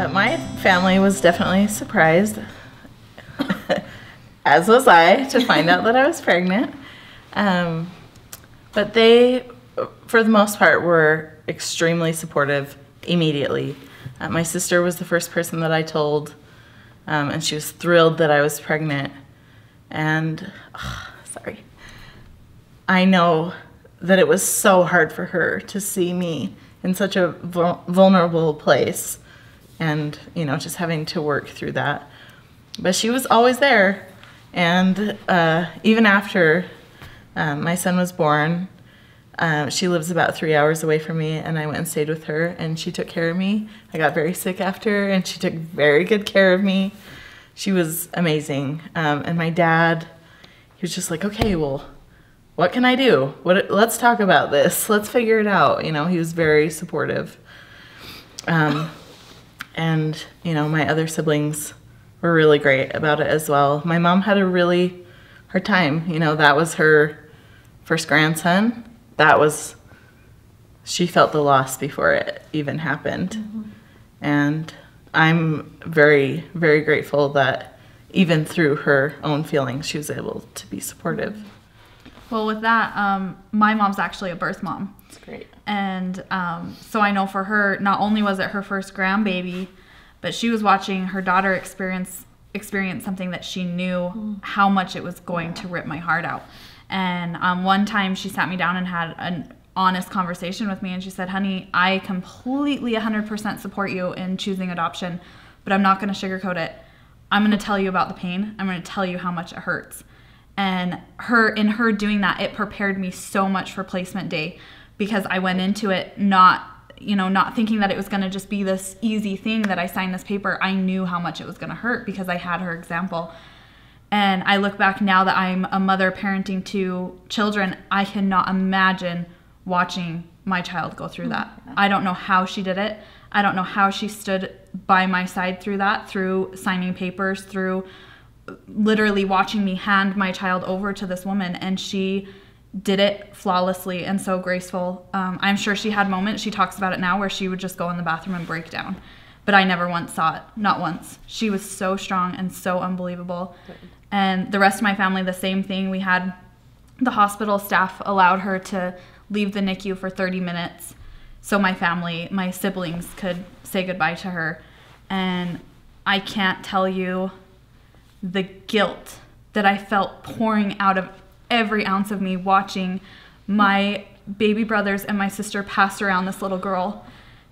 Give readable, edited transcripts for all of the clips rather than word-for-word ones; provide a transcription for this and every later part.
My family was definitely surprised, as was I, to find out that I was pregnant. But they, for the most part, were extremely supportive immediately. My sister was the first person that I told, and she was thrilled that I was pregnant. And, I know that it was so hard for her to see me in such a vulnerable place and, just having to work through that. But she was always there. And even after my son was born, she lives about 3 hours away from me, and I went and stayed with her, and she took care of me. I got very sick after, and she took very good care of me. She was amazing. And my dad, he was just like, okay, well, what can I do? Let's talk about this. Let's figure it out. He was very supportive. And, my other siblings were really great about it as well. My mom had a really hard time. That was her first grandson. She felt the loss before it even happened. Mm-hmm. And I'm very, very grateful that even through her own feelings, she was able to be supportive. Well, with that, my mom's actually a birth mom. That's great. And so I know for her, not only was it her first grandbaby, but she was watching her daughter experience something that she knew how much it was going to rip my heart out. And one time she sat me down and had an honest conversation with me, and she said, honey, I completely 100% support you in choosing adoption, but I'm not going to sugarcoat it. I'm going to tell you about the pain. I'm going to tell you how much it hurts. And in her doing that, it prepared me so much for placement day, because I went into it not thinking that it was going to just be this easy thing that I signed this paper. I knew how much it was going to hurt because I had her example. And I look back now that I'm a mother parenting 2 children, I cannot imagine watching my child go through that. I don't know how she did it. I don't know how she stood by my side through that, through signing papers, through literally watching me hand my child over to this woman, and she did it flawlessly and so graceful. I'm sure she had moments, she talks about it now, where she would just go in the bathroom and break down. But I never once saw it, not once. She was so strong and so unbelievable. Good. And the rest of my family, the same thing. We had the hospital staff allowed her to leave the NICU for 30 minutes so my family, my siblings, could say goodbye to her. And I can't tell you the guilt that I felt pouring out of every ounce of me watching my baby brothers and my sister pass around this little girl,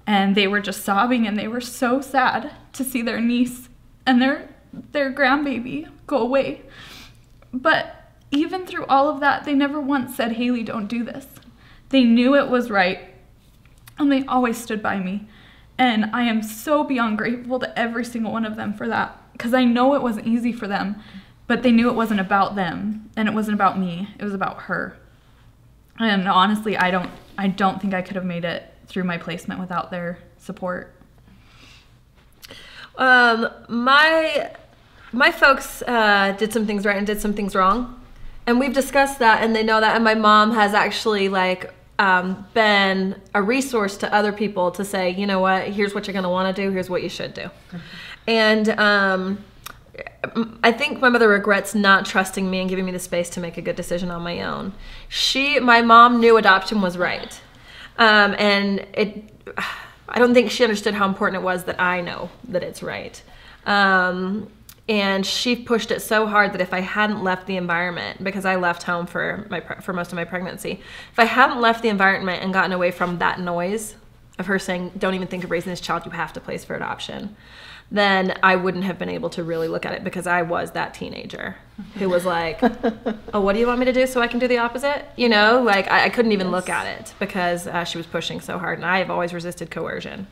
and they were just sobbing, and they were so sad to see their niece and their grandbaby go away. But even through all of that, they never once said, Haley, don't do this. They knew it was right, and they always stood by me. And I am so beyond grateful to every single one of them for that, because I know it wasn't easy for them, but they knew it wasn't about them, and it wasn't about me. It was about her. And honestly, I don't think I could have made it through my placement without their support. My folks did some things right and did some things wrong, and we've discussed that, and they know that. And my mom has actually been a resource to other people to say, you know what, here's what you're going to want to do, here's what you should do. And I think my mother regrets not trusting me and giving me the space to make a good decision on my own. My mom knew adoption was right. And I don't think she understood how important it was that I know that it's right. And she pushed it so hard that if I hadn't left the environment, because I left home for most of my pregnancy, if I hadn't left the environment and gotten away from that noise of her saying, don't even think of raising this child, you have to place for adoption, then I wouldn't have been able to really look at it, because I was that teenager who was like, oh, what do you want me to do so I can do the opposite? I couldn't even look at it because she was pushing so hard, and I have always resisted coercion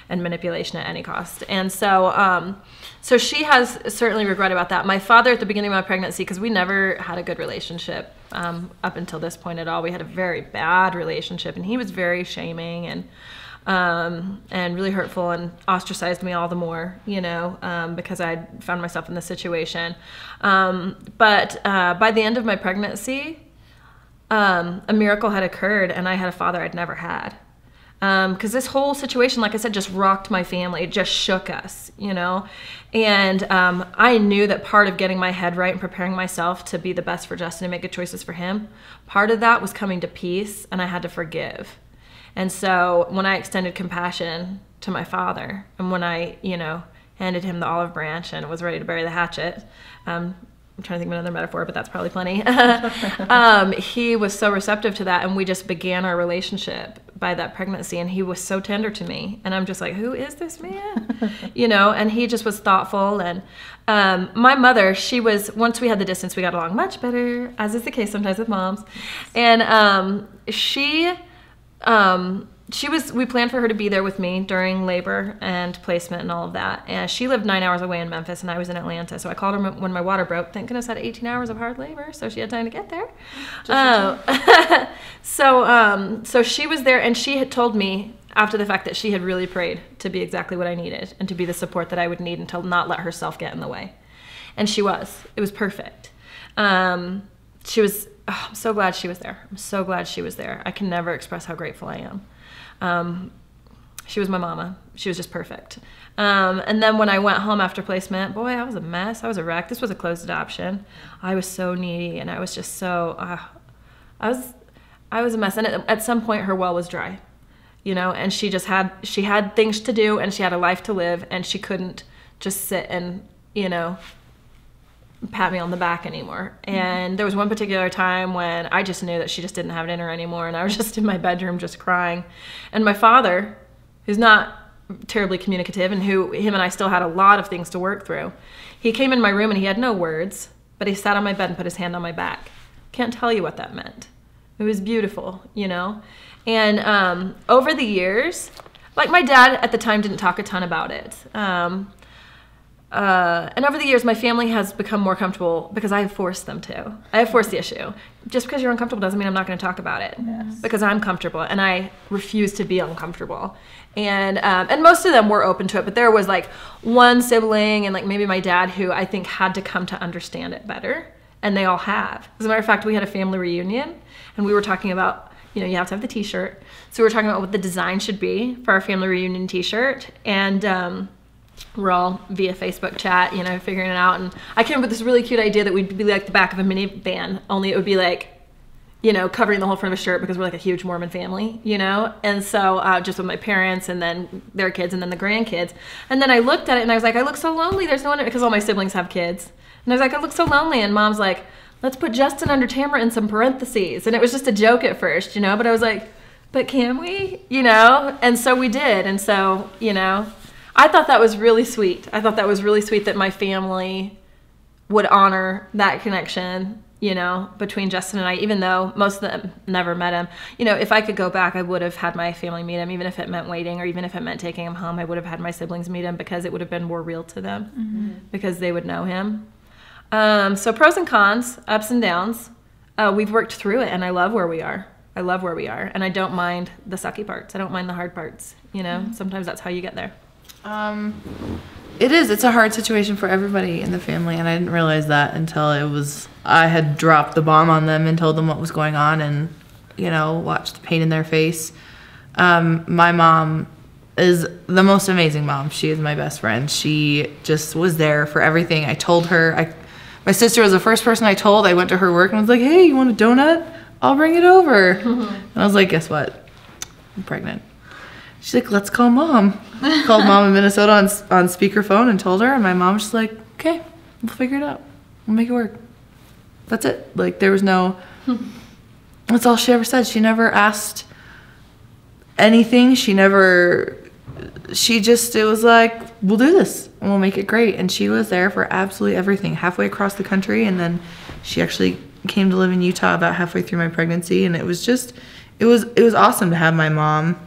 and manipulation at any cost. And so so she has certainly regret about that. My father, at the beginning of my pregnancy, because we never had a good relationship up until this point at all, we had a very bad relationship, and he was very shaming and really hurtful, and ostracized me all the more, because I found myself in this situation. But by the end of my pregnancy, a miracle had occurred, and I had a father I'd never had. Because this whole situation, like I said, just rocked my family. It just shook us, you know? And I knew that part of getting my head right and preparing myself to be the best for Justin and make good choices for him, part of that was coming to peace, and I had to forgive. And so when I extended compassion to my father, and when I, you know, handed him the olive branch and was ready to bury the hatchet, I'm trying to think of another metaphor, but that's probably plenty. He was so receptive to that, and we just began our relationship by that pregnancy, and he was so tender to me. And I'm just like, who is this man? You know, and he just was thoughtful. And my mother, she was, once we had the distance, we got along much better, as is the case sometimes with moms. And we planned for her to be there with me during labor and placement and all of that. And she lived 9 hours away in Memphis, and I was in Atlanta. So I called her when my water broke. Thank goodness I had 18 hours of hard labor, so she had time to get there. So she was there, and she had told me after the fact that she had really prayed to be exactly what I needed and to be the support that I would need and to not let herself get in the way. And she was. It was perfect. She was, I'm so glad she was there. I'm so glad she was there. I can never express how grateful I am. She was my mama. She was just perfect. And then when I went home after placement, boy, I was a mess. I was a wreck. This was a closed adoption. I was so needy, and I was just so, I was a mess. And at some point her well was dry, you know, and she had things to do, and she had a life to live, and she couldn't just sit and, you know, pat me on the back anymore. And there was one particular time when I just knew that she just didn't have it in her anymore, and I was just in my bedroom just crying. And my father, who's not terribly communicative and him and I still had a lot of things to work through, he came in my room and he had no words, but he sat on my bed and put his hand on my back. Can't tell you what that meant. It was beautiful, you know? And over the years, like my dad at the time didn't talk a ton about it. And over the years, my family has become more comfortable because I have forced them to. I have forced the issue. Just because you're uncomfortable doesn't mean I'm not going to talk about it. Yes. Because I'm comfortable, and I refuse to be uncomfortable. And most of them were open to it, but there was like one sibling and like maybe my dad who I think had to come to understand it better, and they all have. As a matter of fact, we had a family reunion, and we were talking about, you know, you have to have the t-shirt. So we were talking about what the design should be for our family reunion t-shirt, and we're all via Facebook chat, you know, figuring it out. And I came up with this really cute idea that we'd be like the back of a minivan, only it would be like, you know, covering the whole front of a shirt because we're like a huge Mormon family, you know? And so just with my parents and then their kids and then the grandkids. And then I looked at it and I was like, I look so lonely. There's no one, because all my siblings have kids. And I was like, I look so lonely. And Mom's like, let's put Justin under Tamara in some parentheses. And it was just a joke at first, you know? But I was like, but can we? You know? And so we did. And so, you know, I thought that was really sweet. I thought that was really sweet that my family would honor that connection, you know, between Justin and I, even though most of them never met him. You know, if I could go back, I would have had my family meet him, even if it meant waiting or even if it meant taking him home. I would have had my siblings meet him because it would have been more real to them, because they would know him. So pros and cons, ups and downs. We've worked through it, and I love where we are. I love where we are, and I don't mind the sucky parts. I don't mind the hard parts, you know. Sometimes that's how you get there. It's a hard situation for everybody in the family, and I didn't realize that until I had dropped the bomb on them and told them what was going on, and, you know, watched the pain in their face. My mom is the most amazing mom. She is my best friend. She just was there for everything. I told her, my sister was the first person I told. I went to her work and was like, hey, you want a donut? I'll bring it over. And I was like, guess what? I'm pregnant. She's like, let's call Mom. Called Mom in Minnesota on speakerphone and told her, and my mom was just like, okay, we'll figure it out. We'll make it work. That's it. Like, there was no, that's all she ever said. She never asked anything. It was like, we'll do this and we'll make it great. And she was there for absolutely everything, halfway across the country. And then she actually came to live in Utah about halfway through my pregnancy. And it was awesome to have my mom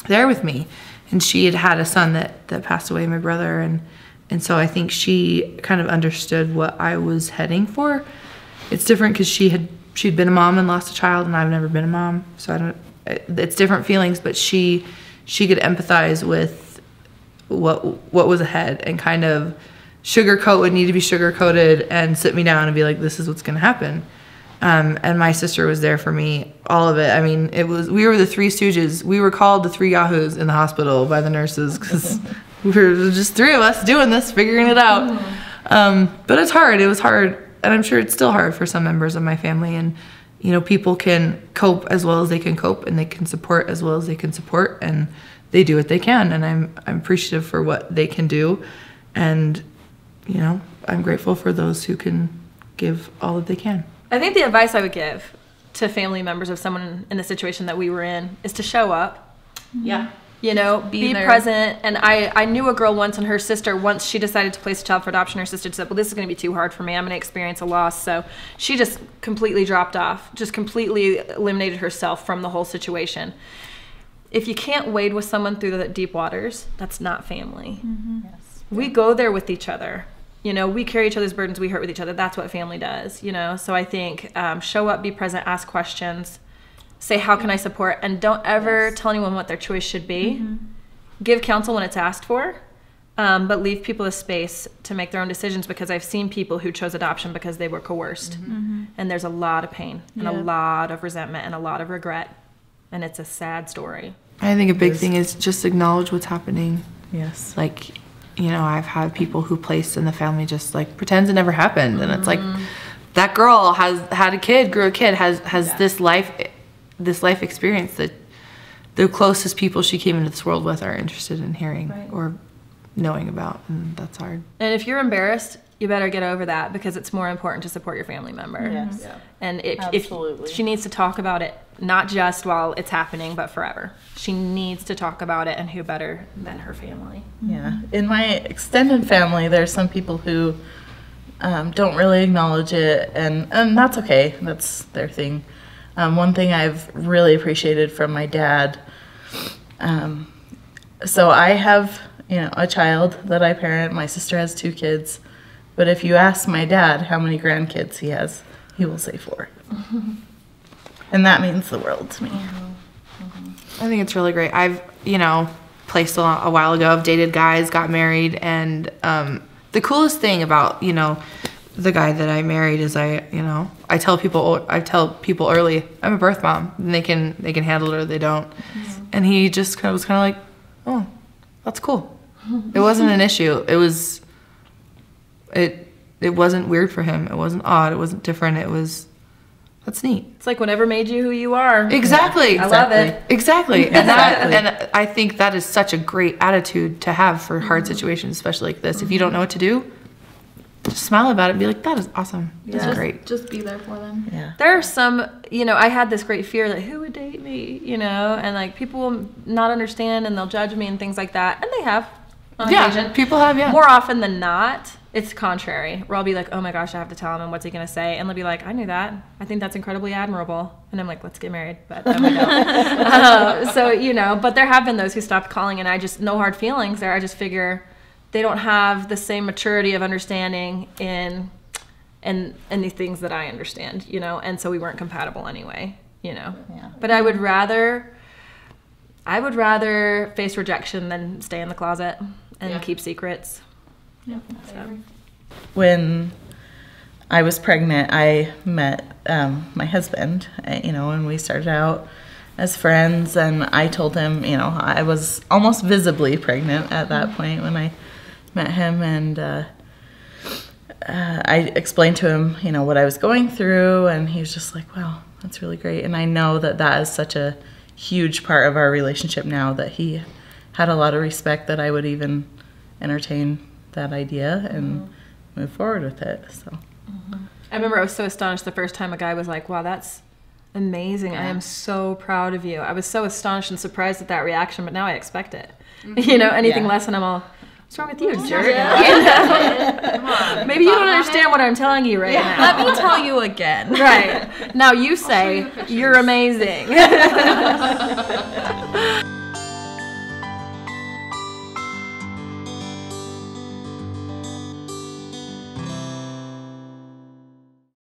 there with me. And she had a son that passed away, my brother, and so I think she kind of understood what I was heading for. It's different because she'd been a mom and lost a child, and I've never been a mom, so it's different feelings, but she could empathize with what was ahead and kind of sugarcoat what needed to be sugarcoated and sit me down and be like, this is what's going to happen. And my sister was there for me, all of it. I mean, we were the Three Stooges. We were called the Three Yahoos in the hospital by the nurses because we were just three of us doing this, figuring it out. But it's hard. It was hard. And I'm sure it's still hard for some members of my family. And, you know, people can cope as well as they can cope, and they can support as well as they can support, and they do what they can. And I'm appreciative for what they can do. And, you know, I'm grateful for those who can give all that they can. I think the advice I would give to family members of someone in the situation that we were in is to show up. Yeah. You know, be present. And I knew a girl once, and her sister, once she decided to place a child for adoption, her sister said, well, this is going to be too hard for me. I'm going to experience a loss. So she just completely dropped off, just completely eliminated herself from the whole situation. If you can't wade with someone through the deep waters, that's not family. Yes. We go there with each other. You know, we carry each other's burdens, we hurt with each other. That's what family does, you know? So I think show up, be present, ask questions, say, how can I support? And don't ever tell anyone what their choice should be. Give counsel when it's asked for, but leave people a space to make their own decisions, because I've seen people who chose adoption because they were coerced. And there's a lot of pain and a lot of resentment and a lot of regret. And it's a sad story. I think a big thing is just acknowledge what's happening. Yes. Like, you know, I've had people who placed in the family just like pretends it never happened, and it's like that girl has had a kid, grew a kid, has this life experience that the closest people she came into this world with are interested in hearing or knowing about, and that's hard. And if you're embarrassed, you better get over that, because it's more important to support your family member. Yes. And Absolutely. if she needs to talk about it, not just while it's happening, but forever. She needs to talk about it, and who better than her family? Yeah. In my extended family, there's some people who don't really acknowledge it, and that's okay. That's their thing. One thing I've really appreciated from my dad, so I have, you know, a child that I parent. My sister has 2 kids. But if you ask my dad how many grandkids he has, he will say 4. And that means the world to me. I think it's really great. I've, you know, placed a while ago. I've dated guys, got married, and the coolest thing about, you know, the guy that I married is I tell people early, I'm a birth mom, and they can handle it or they don't. And he just was kind of like, oh, that's cool. It wasn't an issue. It wasn't weird for him. It wasn't odd. It wasn't different. That's neat. It's like whatever made you who you are. Exactly. I love it. Exactly. And I think that is such a great attitude to have for hard situations, especially like this. If you don't know what to do, just smile about it and be like, that is awesome. That's great. Just be there for them. Yeah. There are some, you know, I had this great fear that who would date me, you know, and like people will not understand and they'll judge me and things like that. And they have on occasion. People have, More often than not, it's contrary, where I'll be like, oh my gosh, I have to tell him, and what's he going to say? And they'll be like, I knew that. I think that's incredibly admirable. And I'm like, let's get married. But then we don't. So, you know, but there have been those who stopped calling, and I just, no hard feelings there. I just figure they don't have the same maturity of understanding in the things that I understand, you know, and so we weren't compatible anyway, you know. Yeah. But I would rather face rejection than stay in the closet and keep secrets. When I was pregnant, I met my husband, you know, and we started out as friends, and I told him, you know, I was almost visibly pregnant at that point when I met him, and I explained to him, you know, what I was going through, and he was just like, wow, that's really great. And I know that is such a huge part of our relationship now, that he had a lot of respect that I would even entertain that idea and move forward with it. So I remember I was so astonished the first time a guy was like, wow, that's amazing. I am so proud of you. I was so astonished and surprised at that reaction, but now I expect it. You know, anything less and I'm all, what's wrong with you, jerk? You know? Maybe you don't understand what I'm telling you right now. Let me tell you again. Right. Now you say, you're amazing.